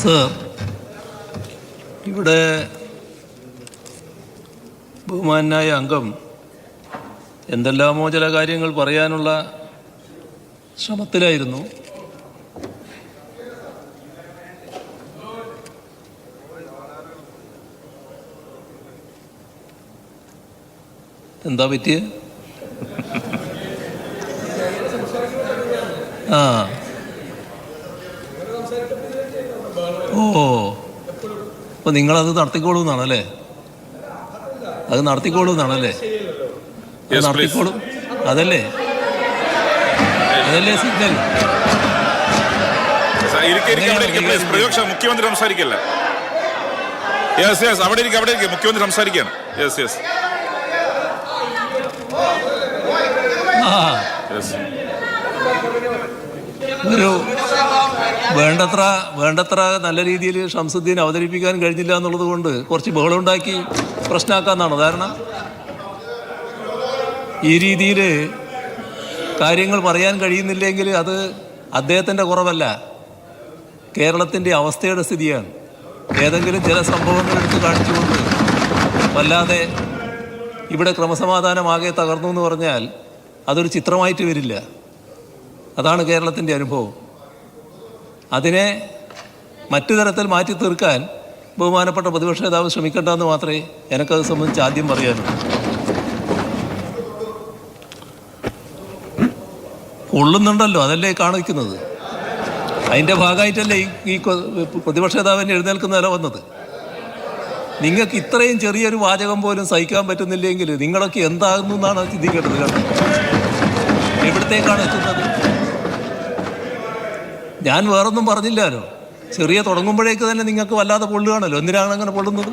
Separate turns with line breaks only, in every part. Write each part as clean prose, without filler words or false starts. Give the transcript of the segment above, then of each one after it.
Sir, ഇവിടെ ബഹുമാനായ അംഗം എന്തെല്ലാമോ ചില കാര്യങ്ങൾ പറയാനുള്ള ശ്രമത്തിലായിരുന്നു. എന്താ പറ്റിയ? ആ അപ്പോൾ നിങ്ങളത് നടത്തിക്കോളൂ എന്നാണല്ലേ? അത് നടത്തിക്കോളൂ എന്നാണല്ലേ? നടത്തിക്കോളും, അതല്ലേ സിഗ്നൽ.
മുഖ്യമന്ത്രി സംസാരിക്കല്ലേ? അവിടെ മുഖ്യമന്ത്രി സംസാരിക്കുകയാണ്.
ഒരു വേണ്ടത്ര നല്ല രീതിയിൽ ഷംസുദ്ദീൻ അവതരിപ്പിക്കാൻ കഴിഞ്ഞില്ല എന്നുള്ളത് കൊണ്ട് കുറച്ച് ബഹളമുണ്ടാക്കി പ്രശ്നമാക്കാന്നാണ് ധാരണ. ഈ രീതിയിൽ കാര്യങ്ങൾ പറയാൻ കഴിയുന്നില്ലെങ്കിൽ അത് അദ്ദേഹത്തിൻ്റെ കുറവല്ല, കേരളത്തിൻ്റെ അവസ്ഥയുടെ സ്ഥിതിയാണ്. ഏതെങ്കിലും ചില സംഭവങ്ങൾ എടുത്ത് കാണിച്ചുകൊണ്ട് വല്ലാതെ ഇവിടെ ക്രമസമാധാനമാകെ തകർന്നു എന്ന് പറഞ്ഞാൽ അതൊരു ചിത്രമായിട്ട് വരില്ല. അതാണ് കേരളത്തിൻ്റെ അനുഭവം. അതിനെ മറ്റു തരത്തിൽ മാറ്റി തീർക്കാൻ ബഹുമാനപ്പെട്ട പ്രതിപക്ഷ നേതാവ് ശ്രമിക്കേണ്ടെന്ന് മാത്രമേ എനിക്കത് സംബന്ധിച്ച് ആദ്യം പറയാനുള്ളൂ. കൊള്ളുന്നുണ്ടല്ലോ, അതല്ലേ കാണിക്കുന്നത്. അതിൻ്റെ ഭാഗമായിട്ടല്ലേ ഈ പ്രതിപക്ഷ നേതാവിനെ എഴുന്നേൽക്കുന്ന നില വന്നത്. നിങ്ങൾക്ക് ഇത്രയും ചെറിയൊരു വാചകം പോലും സഹിക്കാൻ പറ്റുന്നില്ലെങ്കിൽ നിങ്ങളൊക്കെ എന്താകുന്നു എന്നാണ് ചിന്തിക്കേണ്ടത്. കേട്ടോ, എവിടത്തേക്കാണ് എത്തുന്നത്? ഞാൻ വേറൊന്നും പറഞ്ഞില്ലല്ലോ. ചെറിയ തുടങ്ങുമ്പോഴേക്ക് തന്നെ നിങ്ങൾക്ക് വല്ലാതെ പൊള്ളുകയാണല്ലോ. എന്തിനാണ് അങ്ങനെ പൊള്ളുന്നത്?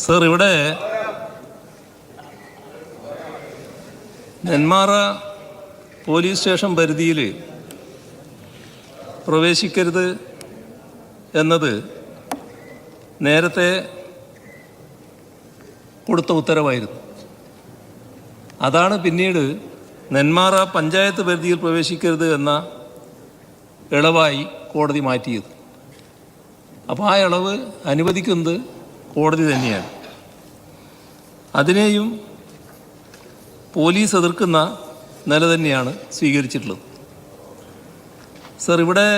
സർ, ഇവിടെ നെന്മാറ പോലീസ് സ്റ്റേഷൻ പരിധിയിൽ പ്രവേശിക്കരുത് എന്നത് നേരത്തെ കൊടുത്ത ഉത്തരവായിരുന്നു. അതാണ് പിന്നീട് നെന്മാറ പഞ്ചായത്ത് പരിധിയിൽ പ്രവേശിക്കരുത് എന്ന ഇളവായി കോടതി മാറ്റിയത്. അപ്പോൾ ആ ഇളവ് അനുവദിക്കുന്നത് കോടതി തന്നെയാണ്. അതിനെയും പോലീസ് എതിർക്കുന്ന നില തന്നെയാണ് സ്വീകരിച്ചിട്ടുള്ളത്. സർ, ഇവിടെ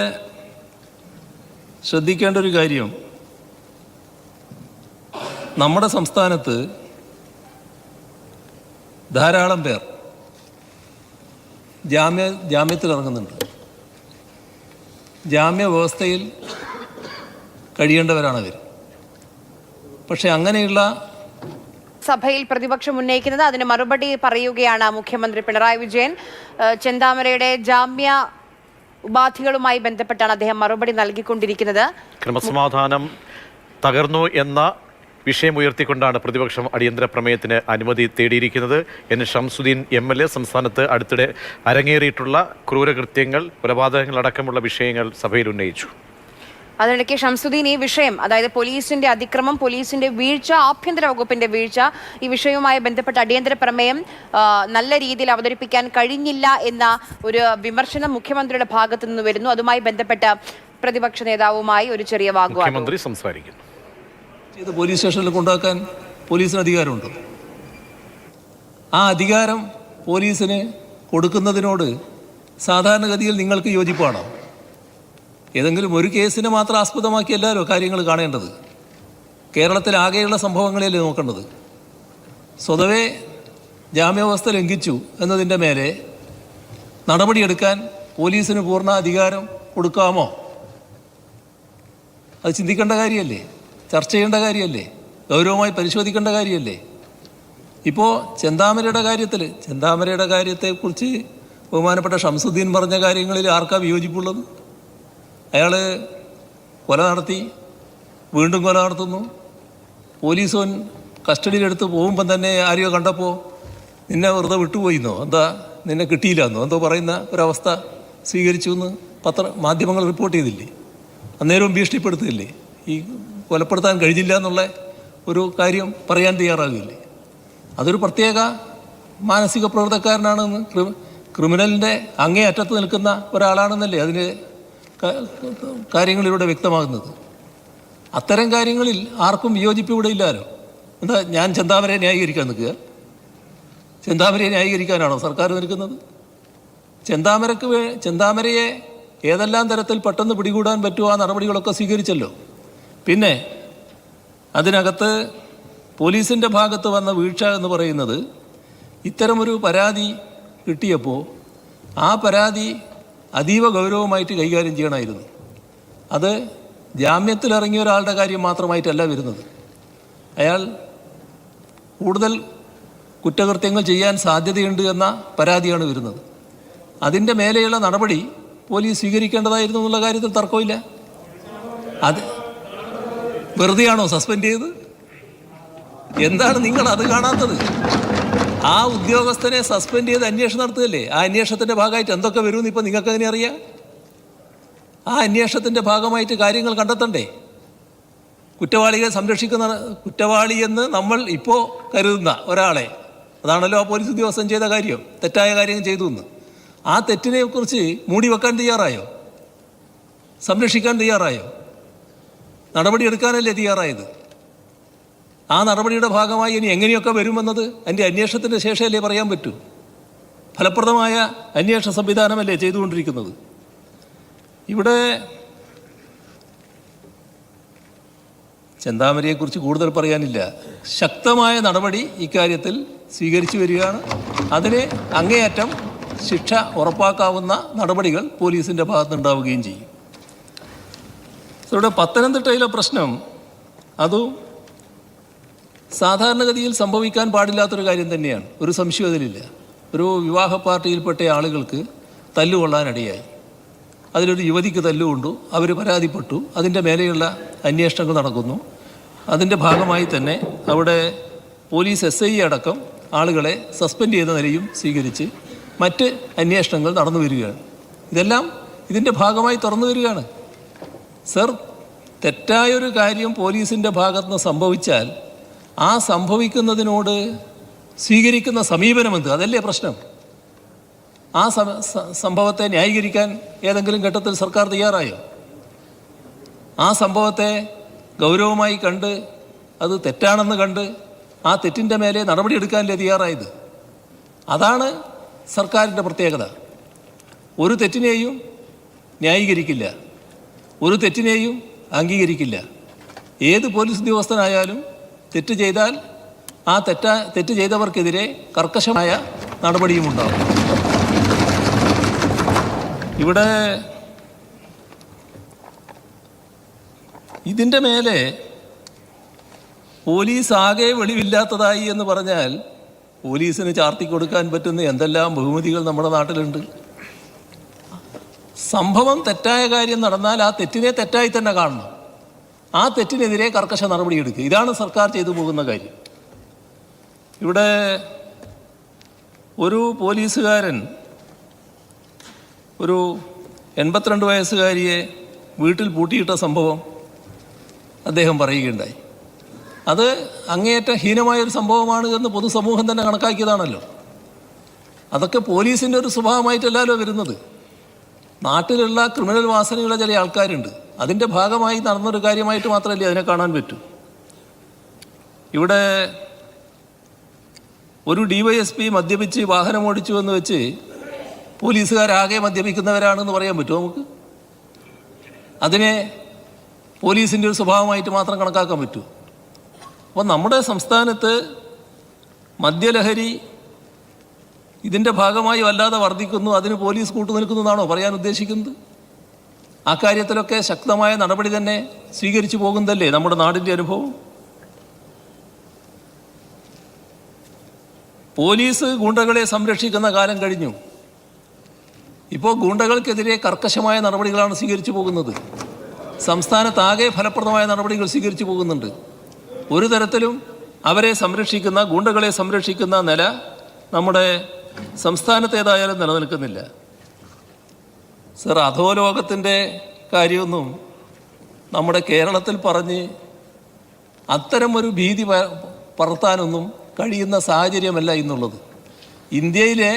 ശ്രദ്ധിക്കേണ്ട ഒരു കാര്യം, നമ്മുടെ സംസ്ഥാനത്ത് ധാരാളം പേർ ജാമ്യത്തിൽ ഇറങ്ങുന്നുണ്ട്. ജാമ്യ വ്യവസ്ഥയിൽ കഴിയേണ്ടവരാണവർ. പക്ഷെ അങ്ങനെയുള്ള
സഭയിൽ പ്രതിപക്ഷം ഉന്നയിക്കുന്നത് അതിന് മറുപടി പറയുകയാണ് മുഖ്യമന്ത്രി പിണറായി വിജയൻ. ചെന്താമരയുടെ ജാമ്യ ഉപാധികളുമായി ബന്ധപ്പെട്ടാണ് അദ്ദേഹം മറുപടി നൽകിക്കൊണ്ടിരിക്കുന്നത്.
ക്രമസമാധാനം തകർന്നു എന്ന വിഷയം ഉയർത്തിക്കൊണ്ടാണ് പ്രതിപക്ഷം അടിയന്തര പ്രമേയത്തിന് അനുമതി തേടിയിരിക്കുന്നത്. എൻ ഷംസുദ്ദീൻ MLA സംസ്ഥാനത്ത് അടുത്തിടെ അരങ്ങേറിയിട്ടുള്ള ക്രൂരകൃത്യങ്ങൾ, കൊലപാതകങ്ങളടക്കമുള്ള വിഷയങ്ങൾ സഭയിൽ ഉന്നയിച്ചു.
അതിനിടയ്ക്ക് ഷംസുദ്ദീൻ ഈ വിഷയം, അതായത് പോലീസിന്റെ അതിക്രമം, പോലീസിന്റെ വീഴ്ച, ആഭ്യന്തര വകുപ്പിന്റെ വീഴ്ച, ഈ വിഷയവുമായി ബന്ധപ്പെട്ട അടിയന്തര പ്രമേയം നല്ല രീതിയിൽ അവതരിപ്പിക്കാൻ കഴിഞ്ഞില്ല എന്ന ഒരു വിമർശനം മുഖ്യമന്ത്രിയുടെ ഭാഗത്തു നിന്ന് വരുന്നു. അതുമായി ബന്ധപ്പെട്ട പ്രതിപക്ഷ നേതാവുമായി ഒരു ചെറിയ വാഗ്വാദം
മുഖ്യമന്ത്രി സംസാരിക്കുന്നു.
ഇത് പോലീസ് സ്റ്റേഷനിൽ കൊണ്ടുവെക്കാൻ പോലീസിന് അധികാരമുണ്ട്. ആ അധികാരം പോലീസിന് കൊടുക്കുന്നതിനോട് സാധാരണഗതിയിൽ നിങ്ങൾക്ക് യോജിപ്പാണോ? ഏതെങ്കിലും ഒരു കേസിനെ മാത്രം ആസ്പദമാക്കിയല്ലോ കാര്യങ്ങൾ കാണേണ്ടത്. കേരളത്തിലാകെയുള്ള സംഭവങ്ങളെയല്ലേ നോക്കേണ്ടത്. സ്വതവേ ജാമ്യാവസ്ഥ ലംഘിച്ചു എന്നതിൻ്റെ മേലെ നടപടിയെടുക്കാൻ പോലീസിന് പൂർണ്ണ അധികാരം കൊടുക്കാമോ? അത് ചിന്തിക്കേണ്ട കാര്യമല്ലേ, ചർച്ച ചെയ്യേണ്ട കാര്യമല്ലേ, ഗൗരവമായി പരിശോധിക്കേണ്ട കാര്യമല്ലേ. ഇപ്പോൾ ചെന്താമരയുടെ കാര്യത്തെക്കുറിച്ച് ബഹുമാനപ്പെട്ട ഷംസുദ്ദീൻ പറഞ്ഞ കാര്യങ്ങളിൽ ആർക്കാ വിയോജിപ്പുള്ളത്? അയാൾ കൊല നടത്തി, വീണ്ടും കൊല നടത്തുന്നു. പോലീസോൻ കസ്റ്റഡിയിലെടുത്ത് പോകുമ്പം തന്നെ ആരെയോ കണ്ടപ്പോൾ നിന്നെ വെറുതെ വിട്ടുപോയിന്നോ, എന്താ നിന്നെ കിട്ടിയില്ലെന്നോ എന്തോ പറയുന്ന ഒരവസ്ഥ സ്വീകരിച്ചു എന്ന് മാധ്യമങ്ങൾ റിപ്പോർട്ട് ചെയ്തില്ലേ? അന്നേരവും ഭീഷണിപ്പെടുത്തില്ലേ? ഈ കൊലപ്പെടുത്താൻ കഴിഞ്ഞില്ല എന്നുള്ള ഒരു കാര്യം പറയാൻ തയ്യാറാകില്ലേ? അതൊരു പ്രത്യേക മാനസിക പ്രകൃതക്കാരനാണെന്ന് ക്രിമിനലിൻ്റെ അങ്ങേ അറ്റത്ത് നിൽക്കുന്ന ഒരാളാണെന്നല്ലേ അതിന് കാര്യങ്ങളിലൂടെ വ്യക്തമാകുന്നത്. അത്തരം കാര്യങ്ങളിൽ ആർക്കും വിയോജിപ്പ് ഇവിടെ ഇല്ലല്ലോ. എന്താ ഞാൻ ചെന്താമരയെ ന്യായീകരിക്കാൻ നിൽക്കുക? ചെന്താമരയെ ന്യായീകരിക്കാനാണോ സർക്കാർ നിൽക്കുന്നത്? ചെന്താമരയെ ഏതെല്ലാം തരത്തിൽ പെട്ടെന്ന് പിടികൂടാൻ പറ്റുമോ ആ നടപടികളൊക്കെ സ്വീകരിച്ചല്ലോ. പിന്നെ അതിനകത്ത് പോലീസിൻ്റെ ഭാഗത്ത് വന്ന വീഴ്ച എന്ന് പറയുന്നത് ഇത്തരമൊരു പരാതി കിട്ടിയപ്പോൾ ആ പരാതി അതീവ ഗൗരവമായിട്ട് കൈകാര്യം ചെയ്യണമായിരുന്നു. അത് ജാമ്യത്തിലിറങ്ങിയ ഒരാളുടെ കാര്യം മാത്രമായിട്ടല്ല വരുന്നത്. അയാൾ കൂടുതൽ കുറ്റകൃത്യങ്ങൾ ചെയ്യാൻ സാധ്യതയുണ്ട് എന്ന പരാതിയാണ് വരുന്നത്. അതിൻ്റെ മേലെയുള്ള നടപടി പോലീസ് സ്വീകരിക്കേണ്ടതായിരുന്നു എന്നുള്ള കാര്യത്തിൽ തർക്കമില്ല. അത് വെറുതെയാണോ സസ്പെൻഡ് ചെയ്തത്? എന്താണ് നിങ്ങൾ അത് കാണാത്തത്? ആ ഉദ്യോഗസ്ഥനെ സസ്പെൻഡ് ചെയ്ത് അന്വേഷണം നടത്തുകയല്ലേ. ആ അന്വേഷണത്തിൻ്റെ ഭാഗമായിട്ട് എന്തൊക്കെ വരുമെന്ന് ഇപ്പം നിങ്ങൾക്ക് എങ്ങനെ അറിയാം? ആ അന്വേഷണത്തിൻ്റെ ഭാഗമായിട്ട് കാര്യങ്ങൾ കണ്ടെത്തണ്ടേ? കുറ്റവാളികളെ കുറ്റവാളിയെന്ന് നമ്മൾ ഇപ്പോൾ കരുതുന്ന ഒരാളെ, അതാണല്ലോ ആ പോലീസ് ഉദ്യോഗസ്ഥൻ ചെയ്ത കാര്യം, തെറ്റായ കാര്യം ചെയ്തു എന്ന്. ആ തെറ്റിനെ കുറിച്ച് മൂടി വെക്കാൻ തയ്യാറായോ? സംരക്ഷിക്കാൻ തയ്യാറായോ? നടപടിയെടുക്കാനല്ലേ തയ്യാറായത്? ആ നടപടിയുടെ ഭാഗമായി ഇനി എങ്ങനെയൊക്കെ വരുമെന്നത് അതിൻ്റെ അന്വേഷണത്തിൻ്റെ ശേഷമല്ലേ പറയാൻ പറ്റൂ. ഫലപ്രദമായ അന്വേഷണ സംവിധാനമല്ലേ ചെയ്തുകൊണ്ടിരിക്കുന്നത്. ഇവിടെ ചെന്താമരയെക്കുറിച്ച് കൂടുതൽ പറയാനില്ല. ശക്തമായ നടപടി ഇക്കാര്യത്തിൽ സ്വീകരിച്ചു വരികയാണ്. അതിന് അങ്ങേയറ്റം ശിക്ഷ ഉറപ്പാക്കാവുന്ന നടപടികൾ പോലീസിൻ്റെ ഭാഗത്തുനിന്നുണ്ടാവുകയും ചെയ്യും. ഇവിടെ പത്തനംതിട്ടയിലെ പ്രശ്നം അതും സാധാരണഗതിയിൽ സംഭവിക്കാൻ പാടില്ലാത്തൊരു കാര്യം തന്നെയാണ്. ഒരു സംശയം അതിലില്ല. ഒരു വിവാഹ പാർട്ടിയിൽപ്പെട്ട ആളുകൾക്ക് തല്ലുകൊള്ളാനിടയായി. അതിലൊരു യുവതിക്ക് തല്ലുകൊണ്ടു, അവർ പരാതിപ്പെട്ടു, അതിൻ്റെ മേലെയുള്ള അന്വേഷണങ്ങൾ നടക്കുന്നു. അതിൻ്റെ ഭാഗമായി തന്നെ അവിടെ പോലീസ് SI അടക്കം ആളുകളെ സസ്പെൻഡ് ചെയ്ത നിലയും സ്വീകരിച്ച് മറ്റ് അന്വേഷണങ്ങൾ നടന്നു വരികയാണ്. ഇതെല്ലാം ഇതിൻ്റെ ഭാഗമായി തുറന്നു വരികയാണ്. സർ, തെറ്റായൊരു കാര്യം പോലീസിൻ്റെ ഭാഗത്തുനിന്ന് സംഭവിച്ചാൽ ആ സംഭവിക്കുന്നതിനോട് സ്വീകരിക്കുന്ന സമീപനമെന്ത്? അതല്ലേ പ്രശ്നം. ആ സംഭവത്തെ ന്യായീകരിക്കാൻ ഏതെങ്കിലും ഘട്ടത്തിൽ സർക്കാർ തയ്യാറായോ? ആ സംഭവത്തെ ഗൗരവമായി കണ്ട് അത് തെറ്റാണെന്ന് കണ്ട് ആ തെറ്റിൻ്റെ മേലെ നടപടിയെടുക്കാനല്ലേ തയ്യാറായത്? അതാണ് സർക്കാരിൻ്റെ പ്രത്യേകത. ഒരു തെറ്റിനെയും ന്യായീകരിക്കില്ല, ഒരു തെറ്റിനെയും അംഗീകരിക്കില്ല. ഏത് പോലീസ് ഉദ്യോഗസ്ഥനായാലും തെറ്റ് ചെയ്താൽ ആ തെറ്റ് ചെയ്തവർക്കെതിരെ കർക്കശമായ നടപടിയും ഉണ്ടാകും. ഇവിടെ ഇതിൻ്റെ മേലെ പോലീസ് ആകെ വെളിവില്ലാത്തതായി എന്ന് പറഞ്ഞാൽ പോലീസിന് ചാർത്തി കൊടുക്കാൻ പറ്റുന്ന എന്തെല്ലാം ബഹുമതികൾ നമ്മുടെ നാട്ടിലുണ്ട്. സംഭവം തെറ്റായ കാര്യം നടന്നാൽ ആ തെറ്റിനെ തെറ്റായി തന്നെ കാണണം. ആ തെറ്റിനെതിരെ കർക്കശ നടപടിയെടുക്കുക. ഇതാണ് സർക്കാർ ചെയ്തു പോകുന്ന കാര്യം. ഇവിടെ ഒരു പോലീസുകാരൻ ഒരു 82 വയസ്സുകാരിയെ വീട്ടിൽ പൂട്ടിയിട്ട സംഭവം അദ്ദേഹം പറയുകയുണ്ടായി. അത് അങ്ങേയറ്റം ഹീനമായൊരു സംഭവമാണ് എന്ന് പൊതുസമൂഹം തന്നെ കണക്കാക്കിയതാണല്ലോ. അതൊക്കെ പോലീസിൻ്റെ ഒരു സ്വഭാവമായിട്ടല്ലല്ലോ വരുന്നത്. നാട്ടിലുള്ള ക്രിമിനൽ വാസനയുള്ള ചില ആൾക്കാരുണ്ട്. അതിൻ്റെ ഭാഗമായി നടന്നൊരു കാര്യമായിട്ട് മാത്രമല്ലേ അതിനെ കാണാൻ പറ്റൂ. ഇവിടെ ഒരു DYSP മദ്യപിച്ച് വാഹനം ഓടിച്ചു എന്ന് വെച്ച് പോലീസുകാരാകെ മദ്യപിക്കുന്നവരാണെന്ന് പറയാൻ പറ്റുമോ നമുക്ക്? അതിനെ പോലീസിൻ്റെ ഒരു സ്വഭാവമായിട്ട് മാത്രം കണക്കാക്കാൻ പറ്റുമോ? അപ്പോൾ നമ്മുടെ സംസ്ഥാനത്ത് മദ്യലഹരി ഇതിൻ്റെ ഭാഗമായി വല്ലാതെ വർദ്ധിക്കുന്നു, അതിന് പോലീസ് കൂട്ടുനിൽക്കുന്നതാണോ പറയാൻ ഉദ്ദേശിക്കുന്നത്? ആ കാര്യത്തിലൊക്കെ ശക്തമായ നടപടി തന്നെ സ്വീകരിച്ചു പോകുന്നതല്ലേ നമ്മുടെ നാടിൻ്റെ അനുഭവം. പോലീസ് ഗൂണ്ടകളെ സംരക്ഷിക്കുന്ന കാലം കഴിഞ്ഞു. ഇപ്പോൾ ഗൂണ്ടകൾക്കെതിരെ കർക്കശമായ നടപടികളാണ് സ്വീകരിച്ചു പോകുന്നത്. സംസ്ഥാനത്താകെ ഫലപ്രദമായ നടപടികൾ സ്വീകരിച്ചു പോകുന്നുണ്ട്. ഒരു തരത്തിലും അവരെ സംരക്ഷിക്കുന്ന ഗൂണ്ടകളെ സംരക്ഷിക്കുന്ന നില നമ്മുടെ സംസ്ഥാനത്തേതായാലും നിലനിൽക്കുന്നില്ല. സർ, അധോലോകത്തിൻ്റെ കാര്യമൊന്നും നമ്മുടെ കേരളത്തിൽ പറഞ്ഞ് അത്തരം ഒരു ഭീതി പടർത്താനൊന്നും കഴിയുന്ന സാഹചര്യമല്ല ഇന്നുള്ളത്. ഇന്ത്യയിലെ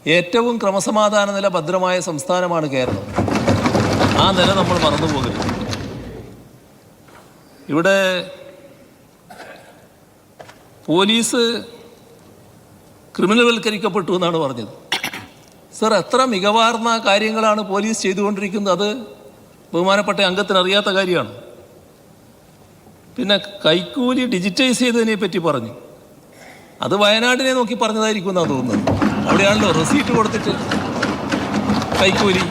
ഏറ്റവും ക്രമസമാധാന നില ഭദ്രമായ സംസ്ഥാനമാണ് കേരളം. ആ നില നമ്മൾ മറന്നുപോകരുത്. ഇവിടെ പോലീസ് ക്രിമിനൽവൽക്കരിക്കപ്പെട്ടു എന്നാണ് പറഞ്ഞത്. സർ, എത്ര മികവാർന്ന കാര്യങ്ങളാണ് പോലീസ് ചെയ്തുകൊണ്ടിരിക്കുന്നത്. അത് ബഹുമാനപ്പെട്ട അംഗത്തിന് അറിയാത്ത കാര്യമാണ്. പിന്നെ കൈക്കൂലി ഡിജിറ്റൈസ് ചെയ്തതിനെ പറ്റി പറഞ്ഞു. അത് വയനാടിനെ നോക്കി പറഞ്ഞതായിരിക്കും എന്നാണ് തോന്നുന്നത്. അവിടെയാണല്ലോ റെസീറ്റ് കൊടുത്തിട്ട് കൈക്കൂലി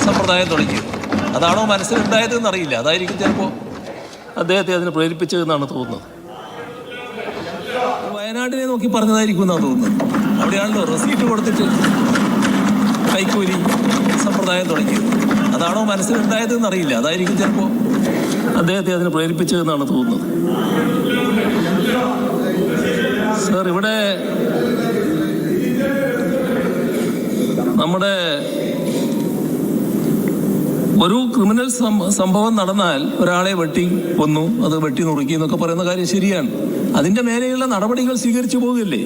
സമ്പ്രദായം തുടങ്ങിയത്. അതാണോ മനസ്സിലുണ്ടായതെന്ന് അറിയില്ല. അതായിരിക്കും ചിലപ്പോൾ അദ്ദേഹത്തെ അതിന് പ്രേരിപ്പിച്ചതെന്നാണ് തോന്നുന്നത്. വയനാടിനെ നോക്കി പറഞ്ഞതായിരിക്കും എന്നാണ് തോന്നുന്നത്. അവിടെയാണല്ലോ റെസീറ്റ് കൊടുത്തിട്ട് കൈക്കൂലി സമ്പ്രദായം തുടങ്ങിയത്. അതാണോ മനസ്സിലുണ്ടായതെന്ന് അറിയില്ല. അതായിരിക്കും ചിലപ്പോൾ അദ്ദേഹത്തെ അതിന് പ്രേരിപ്പിച്ചതെന്നാണ് തോന്നുന്നത്. സർ, ഇവിടെ നമ്മുടെ ഒരു ക്രിമിനൽ സംഭവം നടന്നാൽ ഒരാളെ വെട്ടി കൊന്നു, അത് വെട്ടി നുറുക്കി എന്നൊക്കെ പറയുന്ന കാര്യം ശരിയാണ്. അതിൻ്റെ മേലെയുള്ള നടപടികൾ സ്വീകരിച്ചു പോകില്ലേ?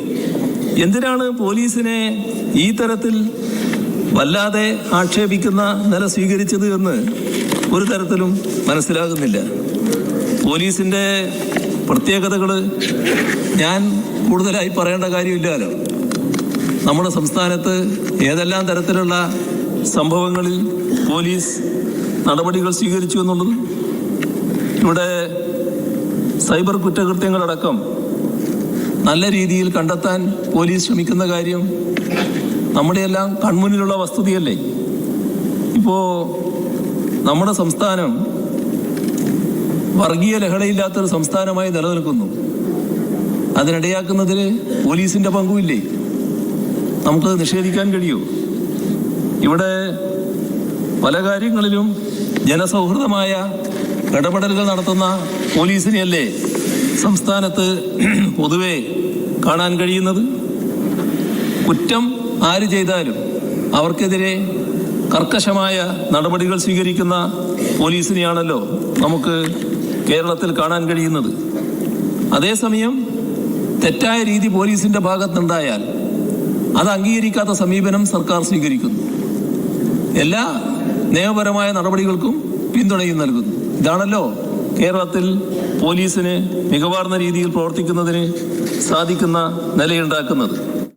എന്തിനാണ് പോലീസിനെ ഈ തരത്തിൽ വല്ലാതെ ആക്ഷേപിക്കുന്ന നില സ്വീകരിച്ചത് എന്ന് ഒരു തരത്തിലും മനസ്സിലാകുന്നില്ല. പോലീസിൻ്റെ പ്രത്യേകതകൾ ഞാൻ കൂടുതലായി പറയേണ്ട കാര്യമില്ലല്ലോ. നമ്മുടെ സംസ്ഥാനത്ത് ഏതെല്ലാം തരത്തിലുള്ള സംഭവങ്ങളിൽ പോലീസ് നടപടികൾ സ്വീകരിച്ചു എന്നുള്ളത്, ഇവിടെ സൈബർ കുറ്റകൃത്യങ്ങളടക്കം നല്ല രീതിയിൽ കണ്ടെത്താൻ പോലീസ് ശ്രമിക്കുന്ന കാര്യം നമ്മുടെയെല്ലാം കൺമുന്നിലുള്ള വസ്തുതയല്ലേ. ഇപ്പോൾ നമ്മുടെ സംസ്ഥാനം വർഗീയ ലഹളയില്ലാത്തൊരു സംസ്ഥാനമായി നിലനിൽക്കുന്നു. അതിനിടയാക്കുന്നതിൽ പോലീസിൻ്റെ പങ്കുമില്ലേ? നമുക്കത് നിഷേധിക്കാൻ കഴിയുമോ? ഇവിടെ പല കാര്യങ്ങളിലും ജനസൗഹൃദമായ ഇടപെടലുകൾ നടത്തുന്ന പോലീസിനെയല്ലേ സംസ്ഥാനത്ത് പൊതുവെ കാണാൻ കഴിയുന്നത്. കുറ്റം ആര് ചെയ്താലും അവർക്കെതിരെ കർക്കശമായ നടപടികൾ സ്വീകരിക്കുന്ന പോലീസിനെയാണല്ലോ നമുക്ക് കേരളത്തിൽ കാണാൻ കഴിയുന്നത്. അതേസമയം തെറ്റായ രീതി പോലീസിൻ്റെ ഭാഗത്തുനിന്നുണ്ടായാൽ അത് അംഗീകരിക്കാത്ത സമീപനം സർക്കാർ സ്വീകരിക്കുന്നു. എല്ലാ നിയമപരമായ നടപടികൾക്കും പിന്തുണയും നൽകുന്നു. ഇതാണല്ലോ കേരളത്തിൽ പോലീസിന് മികവാർന്ന രീതിയിൽ പ്രവർത്തിക്കുന്നതിന് സാധിക്കുന്ന നിലയുണ്ടാക്കുന്നത്.